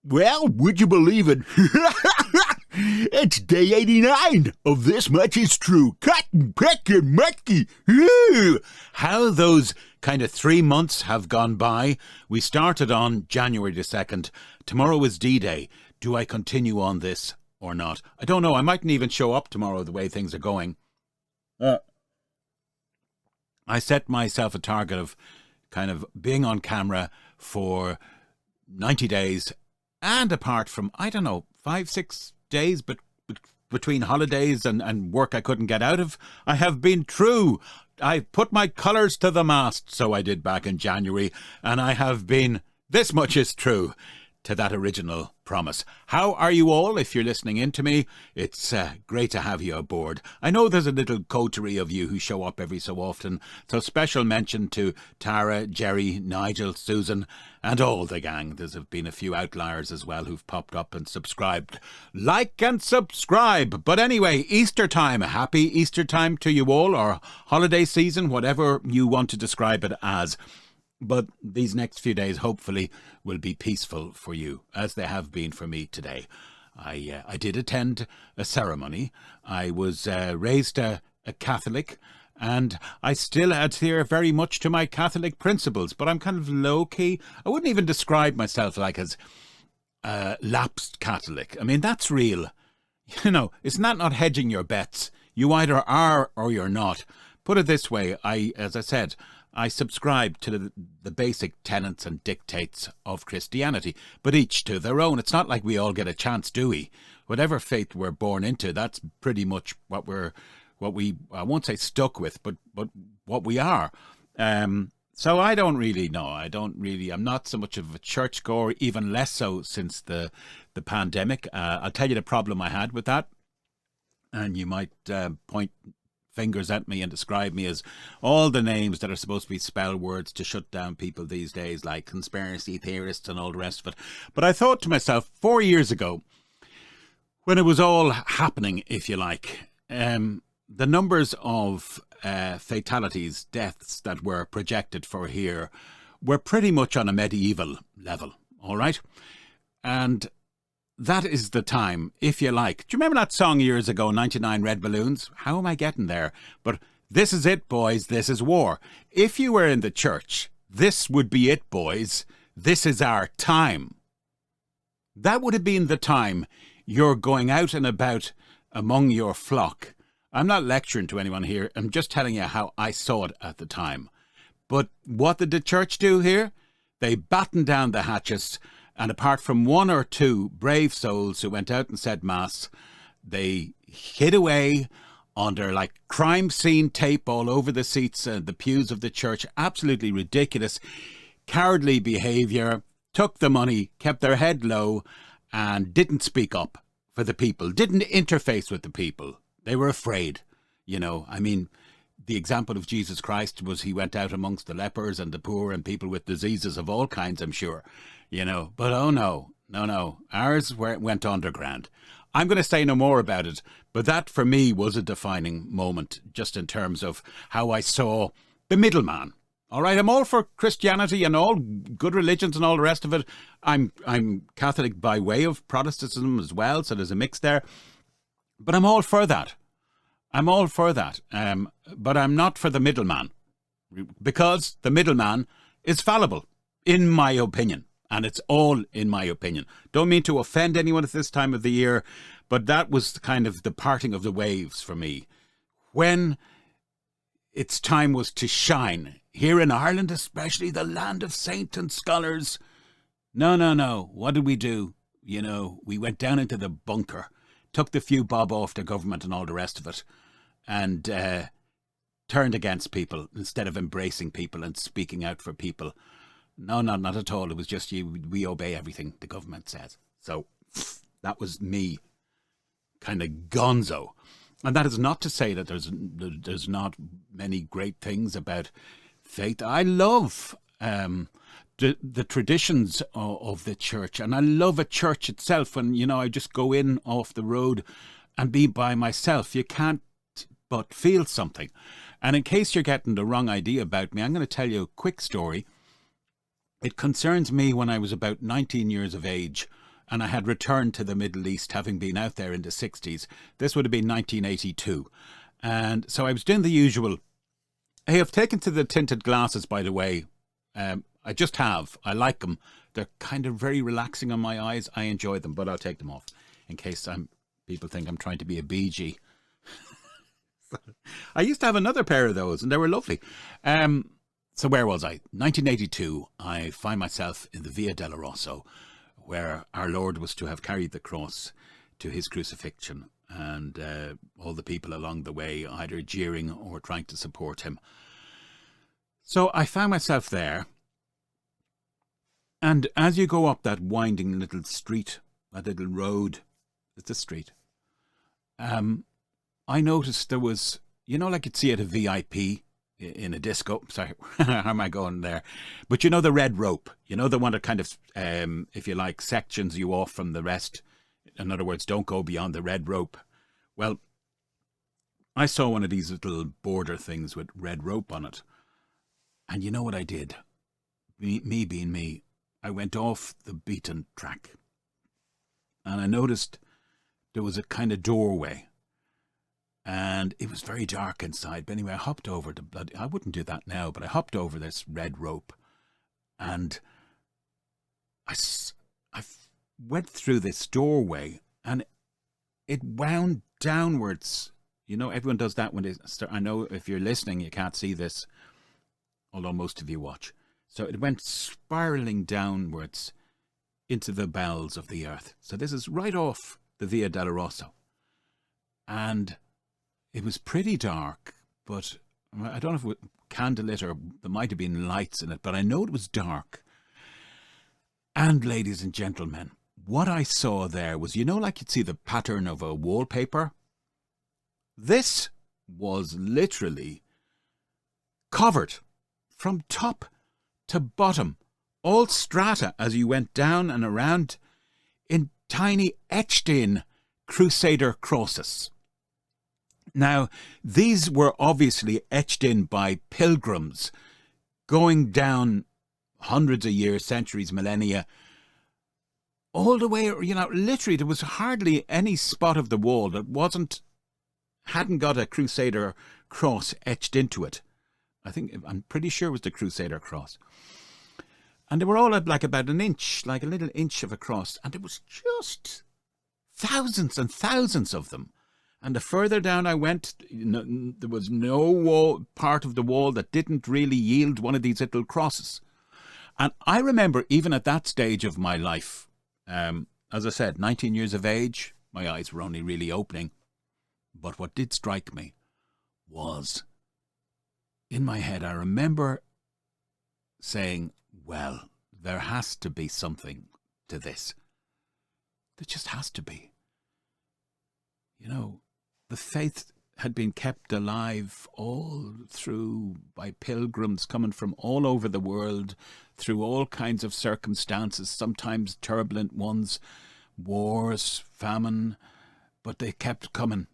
Well, would you believe it? It's day 89 of This Much Is True. Cotton Pecker Mucky. How those kind of 3 months have gone by. We started on January the 2nd. Tomorrow is D-Day. Do I continue on this or not? I don't know. I mightn't even show up tomorrow the way things are going. I set myself a target of kind of being on camera for 90 days. And apart from, 5-6 days, but between holidays and work I couldn't get out of, I have been true. I put my colours to the mast, so I did back in January, and I have been, this much is true, to that original promise. How are you all? If you're listening in to me, it's great to have you aboard. I know there's a little coterie of you who show up every so often, so special mention to Tara, Jerry, Nigel, Susan, and all the gang. There's been a few outliers as well who've popped up and subscribed. Like and subscribe. But anyway, Easter time. Happy Easter time to you all, or holiday season, whatever you want to describe it as. But these next few days, hopefully, will be peaceful for you, as they have been for me today. I did attend a ceremony. I was raised a Catholic, and I still adhere very much to my Catholic principles, but I'm kind of low-key. I wouldn't even describe myself like as lapsed Catholic. I mean, that's real. You know, it's not hedging your bets. You either are or you're not. Put it this way, as I said, I subscribe to the basic tenets and dictates of Christianity, but each to their own. It's not like we all get a chance, do we? Whatever faith we're born into, that's pretty much what we I won't say stuck with, but what we are. So I don't really know. I'm not so much of a churchgoer, even less so since the pandemic. I'll tell you the problem I had with that, and you might point fingers at me and describe me as all the names that are supposed to be spell words to shut down people these days, like conspiracy theorists and all the rest of it. But I thought to myself, 4 years ago, when it was all happening, if you like, the numbers of fatalities, deaths that were projected for here were pretty much on a medieval level, all right? And that is the time, if you like. Do you remember that song years ago, 99 Red Balloons? How am I getting there? But this is it, boys. This is war. If you were in the church, this would be it, boys. This is our time. That would have been the time you're going out and about among your flock. I'm not lecturing to anyone here. I'm just telling you how I saw it at the time. But what did the church do here? They battened down the hatches. And apart from one or two brave souls who went out and said mass, they hid away under like crime scene tape all over the seats and the pews of the church. Absolutely ridiculous, cowardly behaviour, took the money, kept their head low and didn't speak up for the people, didn't interface with the people. They were afraid, you know. I mean, the example of Jesus Christ was he went out amongst the lepers and the poor and people with diseases of all kinds, I'm sure. You know, but oh no, ours went underground. I'm going to say no more about it, but that for me was a defining moment just in terms of how I saw the middleman. All right, I'm all for Christianity and all good religions and all the rest of it. I'm Catholic by way of Protestantism as well, so there's a mix there. But I'm all for that. But I'm not for the middleman, because the middleman is fallible, in my opinion. And it's all in my opinion. Don't mean to offend anyone at this time of the year, but that was kind of the parting of the waves for me. When its time was to shine, here in Ireland especially, the land of saints and scholars. No. What did we do? You know, we went down into the bunker, took the few bob off the government and all the rest of it, and turned against people instead of embracing people and speaking out for people. No, not at all. It was just we obey everything the government says. So that was me, kind of gonzo. And that is not to say that there's not many great things about faith. I love the traditions of the church, and I love a church itself. When, you know, I just go in off the road and be by myself, you can't but feel something. And in case you're getting the wrong idea about me, I'm going to tell you a quick story. It concerns me when I was about 19 years of age. and I had returned to the Middle East, having been out there in the 60s. This would have been 1982. And so I was doing the usual. I have taken to the tinted glasses, by the way. I just have. I like them. They're kind of very relaxing on my eyes. I enjoy them, but I'll take them off in case people think I'm trying to be a BG. I used to have another pair of those, and they were lovely. So where was I? 1982, I find myself in the Via Doloroso, where our Lord was to have carried the cross to his crucifixion, and all the people along the way either jeering or trying to support him. So I found myself there, and as you go up that winding little street, that little road, it's a street, I noticed there was, like you'd see at a VIP in a disco. Sorry, how am I going there? But the red rope, the one that kind of, if you like, sections you off from the rest. In other words, don't go beyond the red rope. Well, I saw one of these little border things with red rope on it. And you know what I did? Me being me, I went off the beaten track. And I noticed there was a kind of doorway. And it was very dark inside. But anyway, I hopped over I wouldn't do that now, but I hopped over this red rope. And I went through this doorway, and it wound downwards. Everyone does that when they start. I know if you're listening, you can't see this, although most of you watch. So it went spiraling downwards into the bowels of the earth. So this is right off the Via Doloroso. And it was pretty dark, but I don't know if it was candlelit or there might have been lights in it, but I know it was dark. And ladies and gentlemen, what I saw there was, like you'd see the pattern of a wallpaper? This was literally covered from top to bottom, all strata as you went down and around, in tiny etched-in Crusader crosses. Now, these were obviously etched in by pilgrims going down hundreds of years, centuries, millennia, all the way, literally there was hardly any spot of the wall that hadn't got a Crusader cross etched into it. I'm pretty sure it was the Crusader cross. And they were all like about an inch, like a little inch of a cross. And there was just thousands and thousands of them. And the further down I went, there was no part of the wall that didn't really yield one of these little crosses. And I remember even at that stage of my life, as I said, 19 years of age, my eyes were only really opening. But what did strike me was, in my head, I remember saying, well, there has to be something to this. There just has to be. The faith had been kept alive all through by pilgrims coming from all over the world, through all kinds of circumstances, sometimes turbulent ones, wars, famine, but they kept coming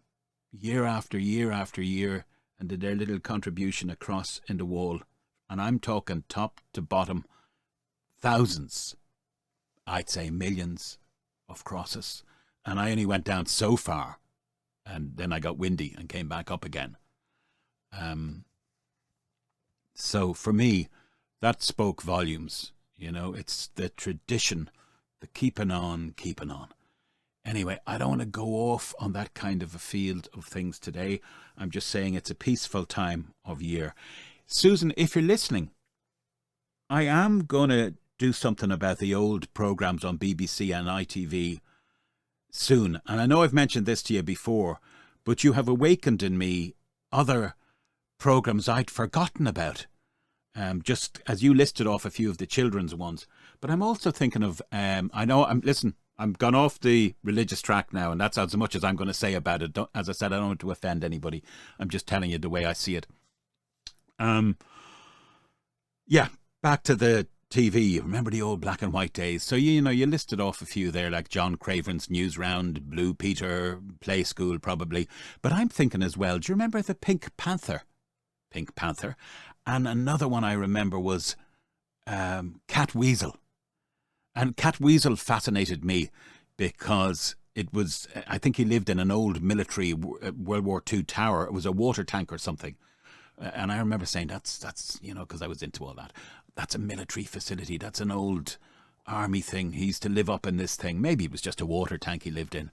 year after year after year and did their little contribution across in the wall. And I'm talking top to bottom, thousands, I'd say millions of crosses. And I only went down so far. And then I got windy and came back up again. So for me, that spoke volumes. It's the tradition, the keeping on, keeping on. Anyway, I don't want to go off on that kind of a field of things today. I'm just saying it's a peaceful time of year. Susan, if you're listening, I am going to do something about the old programmes on BBC and ITV soon. And I know I've mentioned this to you before, but you have awakened in me other programmes I'd forgotten about, just as you listed off a few of the children's ones. But I'm also thinking of, I'm gone off the religious track now, and that's as much as I'm going to say about it. As I said, I don't want to offend anybody. I'm just telling you the way I see it. Back to the TV. Remember the old black and white days? So, you listed off a few there, like John Craven's News Round, Blue Peter, Play School probably. But I'm thinking as well, do you remember the Pink Panther? And another one I remember was Cat Weasel. And Cat Weasel fascinated me because it was, I think he lived in an old military World War II tower. It was a water tank or something. And I remember saying, that's because I was into all that. That's a military facility. That's an old army thing. He used to live up in this thing. Maybe it was just a water tank he lived in.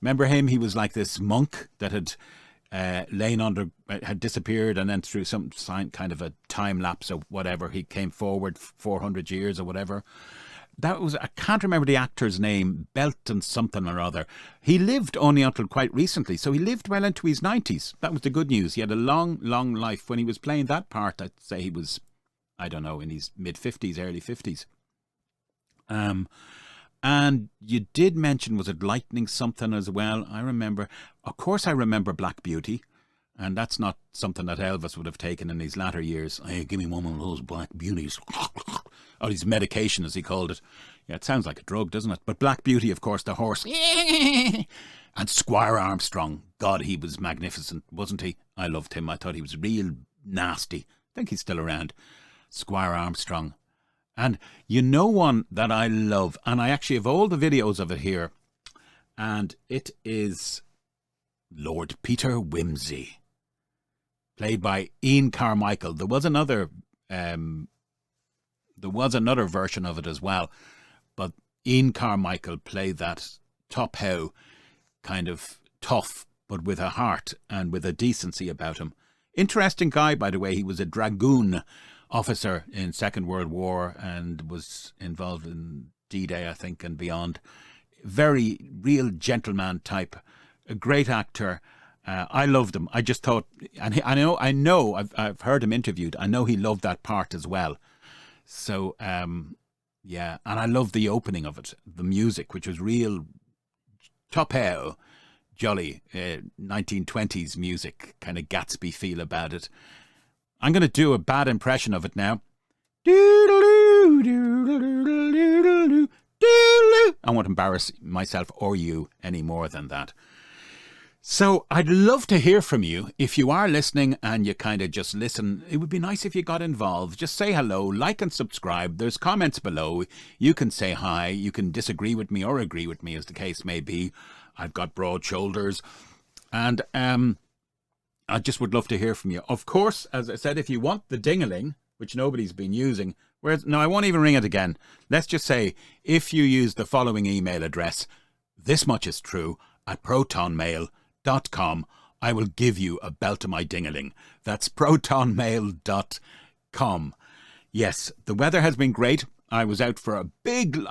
Remember him? He was like this monk that had had disappeared, and then through some kind of a time lapse or whatever, he came forward 400 years or whatever. I can't remember the actor's name, Belton something or other. He lived only until quite recently, so he lived well into his 90s. That was the good news. He had a long, long life. When he was playing that part, I'd say he was, I don't know, in his mid-50s, early 50s. And you did mention, was it Lightning something as well? I remember Black Beauty. And that's not something that Elvis would have taken in his latter years. Hey, give me one of those Black Beauties. Or his medication, as he called it. Yeah, it sounds like a drug, doesn't it? But Black Beauty, of course, the horse. And Squire Armstrong. God, he was magnificent, wasn't he? I loved him. I thought he was real nasty. I think he's still around. Squire Armstrong. And you know one that I love, and I actually have all the videos of it here, and it is Lord Peter Wimsey, played by Ian Carmichael. There was another version of it as well, but Ian Carmichael played that top how, kind of tough, but with a heart and with a decency about him. Interesting guy, by the way. He was a dragoon officer in Second World War and was involved in D-Day, I think, and beyond. Very real gentleman type, a great actor. I loved him. I just thought, and I know, I've heard him interviewed. I know he loved that part as well. So, yeah, and I love the opening of it, the music, which was real top hell, jolly 1920s music, kind of Gatsby feel about it. I'm going to do a bad impression of it now. I won't embarrass myself or you any more than that. So I'd love to hear from you. If you are listening and you kind of just listen, it would be nice if you got involved. Just say hello, like and subscribe. There's comments below. You can say hi. You can disagree with me or agree with me, as the case may be. I've got broad shoulders. And I just would love to hear from you. Of course, as I said, if you want the ding-a-ling, which nobody's been using, no, I won't even ring it again. Let's just say, if you use the following email address, this much is true, @protonmail.com, I will give you a belt of my ding-a-ling. That's protonmail.com. Yes, the weather has been great. I was out for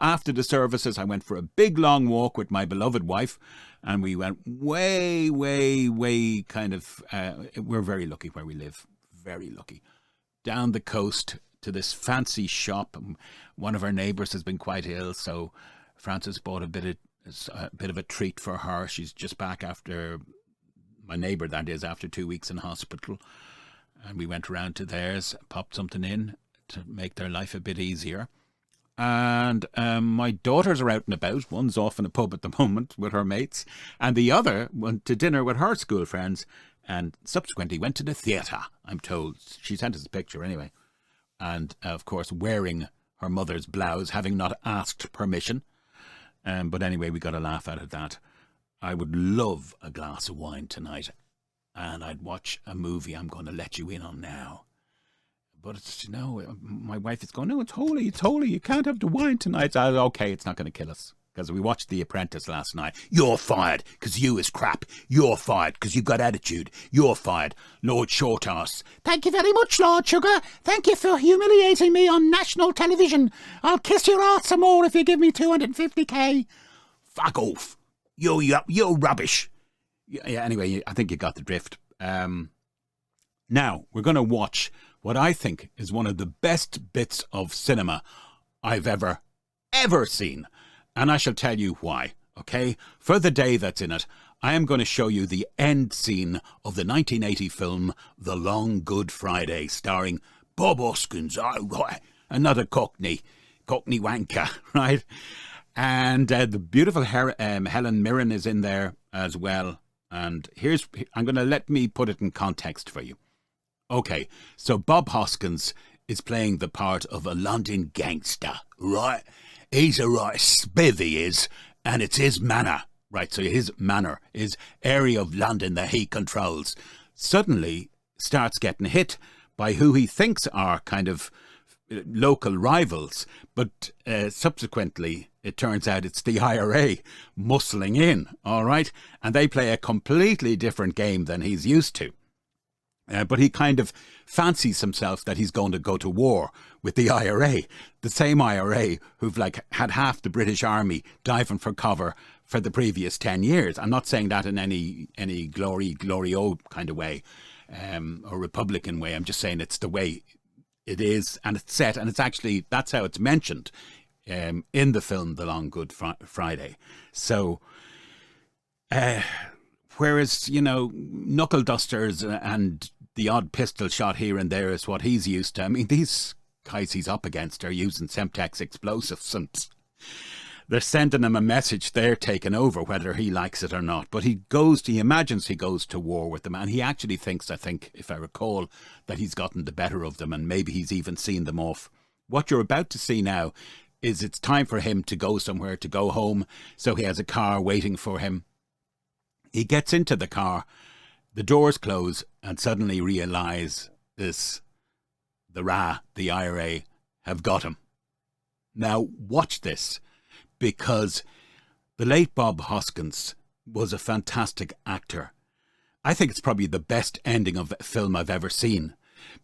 after the services, I went for a big long walk with my beloved wife, and we went way, way, way kind of, we're very lucky where we live, very lucky. Down the coast to this fancy shop. One of our neighbours has been quite ill, so Frances bought a bit of a treat for her. She's just back after, my neighbour that is, after 2 weeks in hospital. And we went around to theirs, popped something in to make their life a bit easier. And my daughters are out and about. One's off in a pub at the moment with her mates, and the other went to dinner with her school friends, and subsequently went to the theatre, I'm told. She sent us a picture anyway. And, of course, wearing her mother's blouse, having not asked permission. But anyway, we got a laugh out of that. I would love a glass of wine tonight, and I'd watch a movie I'm going to let you in on now. But it's, my wife is going, no, it's holy, you can't have the wine tonight. I said, okay, it's not going to kill us. Because we watched The Apprentice last night. You're fired, because you is crap. You're fired, because you've got attitude. You're fired, Lord Shortass. Thank you very much, Lord Sugar. Thank you for humiliating me on national television. I'll kiss your ass some more if you give me 250k. Fuck off. You're rubbish. Yeah, anyway, I think you got the drift. Now, we're going to watch what I think is one of the best bits of cinema I've ever seen. And I shall tell you why, okay? For the day that's in it, I am going to show you the end scene of the 1980 film The Long Good Friday, starring Bob Hoskins, another Cockney wanker, right? And the beautiful Helen Mirren is in there as well. And let me put it in context for you. Okay, so Bob Hoskins is playing the part of a London gangster, right? he's a right spiv, he is, and it's his manor. Right, so his manor, his area of London that he controls, suddenly starts getting hit by who he thinks are kind of local rivals, but subsequently it turns out it's the IRA muscling in, all right? And they play a completely different game than he's used to. But he kind of fancies himself that he's going to go to war with the IRA, the same IRA who've like had half the British Army diving for cover for the previous 10 years. I'm not saying that in any glory-o kind of way or Republican way. I'm just saying it's the way it is, and it's set, and it's actually, that's how it's mentioned in the film The Long Good Friday. So, whereas, you know, knuckle dusters and the odd pistol shot here and there is what he's used to. I mean, these guys he's up against are using Semtex explosives, and they're sending him a message they're taking over, whether he likes it or not. But he imagines he goes to war with them, and he actually thinks, I think, if I recall, that he's gotten the better of them, and maybe he's even seen them off. What you're about to see now is it's time for him to go somewhere, to go home, so he has a car waiting for him. He gets into the car, the doors close, and suddenly realise the IRA have got him. Now, watch this, because the late Bob Hoskins was a fantastic actor. I think it's probably the best ending of a film I've ever seen,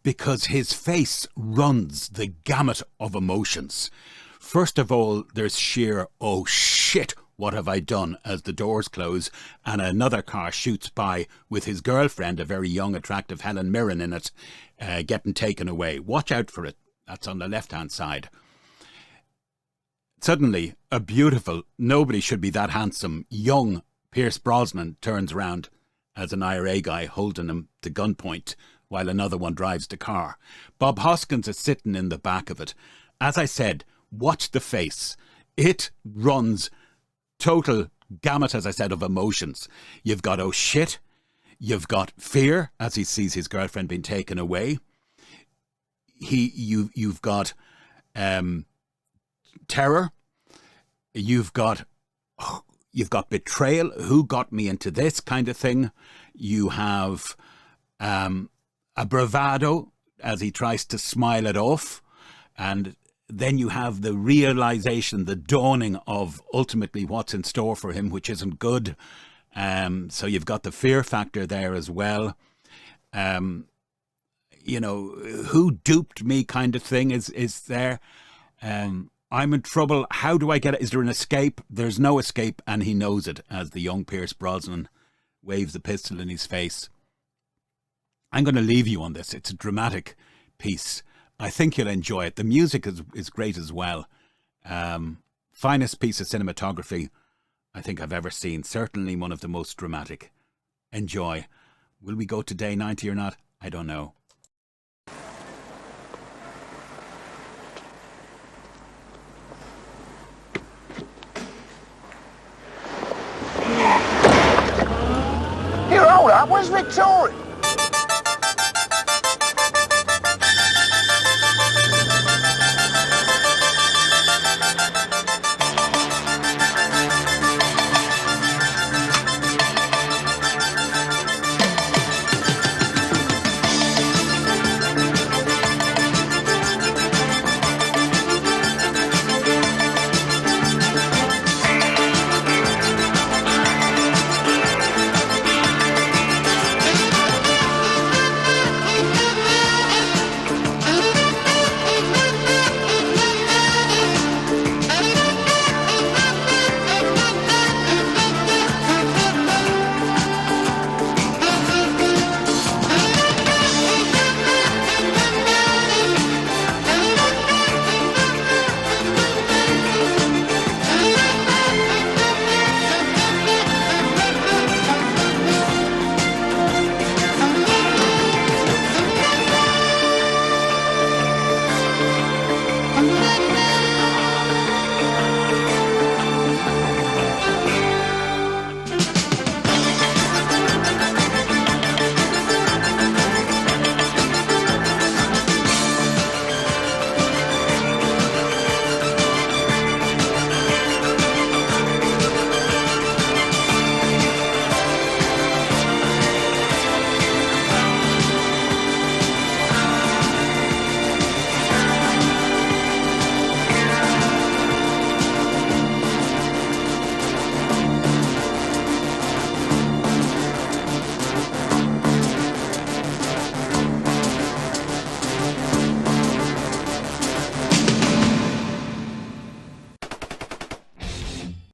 because his face runs the gamut of emotions. First of all, there's sheer, oh shit, what have I done, as the doors close and another car shoots by with his girlfriend, a very young, attractive Helen Mirren in it, getting taken away. Watch out for it. That's on the left-hand side. Suddenly, a beautiful, nobody should be that handsome, young Pierce Brosnan turns around as an IRA guy holding him to gunpoint while another one drives the car. Bob Hoskins is sitting in the back of it. As I said, watch the face. It runs total gamut, as I said, of emotions. You've got oh shit. You've got fear as he sees his girlfriend being taken away. You've got terror. You've got betrayal. Who got me into this kind of thing? You have a bravado as he tries to smile it off, and then you have the realization, the dawning of ultimately what's in store for him, which isn't good. So you've got the fear factor there as well. You know, who duped me kind of thing is there. I'm in trouble. How do I get it? Is there an escape? There's no escape, and he knows it as the young Pierce Brosnan waves the pistol in his face. I'm going to leave you on this. It's a dramatic piece. I think you'll enjoy it. The music is great as well. Finest piece of cinematography I think I've ever seen. Certainly one of the most dramatic. Enjoy. Will we go to day 90 or not? I don't know. Here, hold up. Where's Victoria?